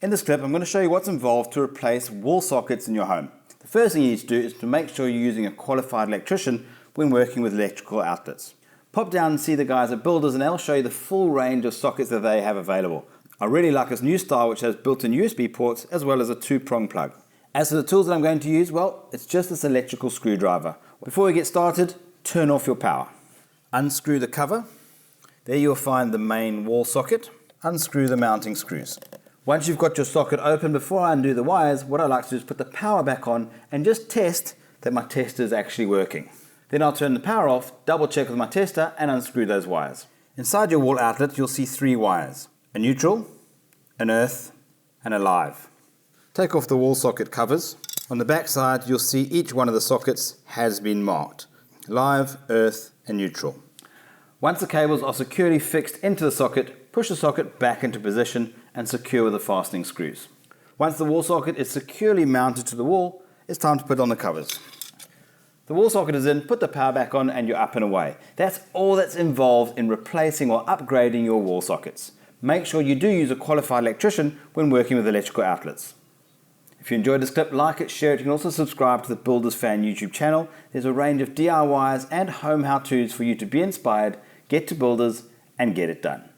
In this clip, I'm going to show you what's involved to replace wall sockets in your home. The first thing you need to do is to make sure you're using a qualified electrician when working with electrical outlets. Pop down and see the guys at Builders and they'll show you the full range of sockets that they have available. I really like this new style which has built-in USB ports as well as a 2-prong plug. As for the tools that I'm going to use, well, it's just this electrical screwdriver. Before we get started, turn off your power. Unscrew the cover. There you'll find the main wall socket. Unscrew the mounting screws. Once you've got your socket open, before I undo the wires, what I like to do is put the power back on and just test that my tester is actually working. Then I'll turn the power off, double check with my tester and unscrew those wires. Inside your wall outlet you'll see 3 wires, a neutral, an earth and a live. Take off the wall socket covers. On the back side you'll see each one of the sockets has been marked, live, earth and neutral. Once the cables are securely fixed into the socket, push the socket back into position and secure with the fastening screws. Once the wall socket is securely mounted to the wall, it's time to put on the covers. The wall socket is in, put the power back on and you're up and away. That's all that's involved in replacing or upgrading your wall sockets. Make sure you do use a qualified electrician when working with electrical outlets. If you enjoyed this clip, like it, share it. You can also subscribe to the Builders Fan YouTube channel. There's a range of DIYs and home how-tos for you to be inspired, get to Builders and get it done.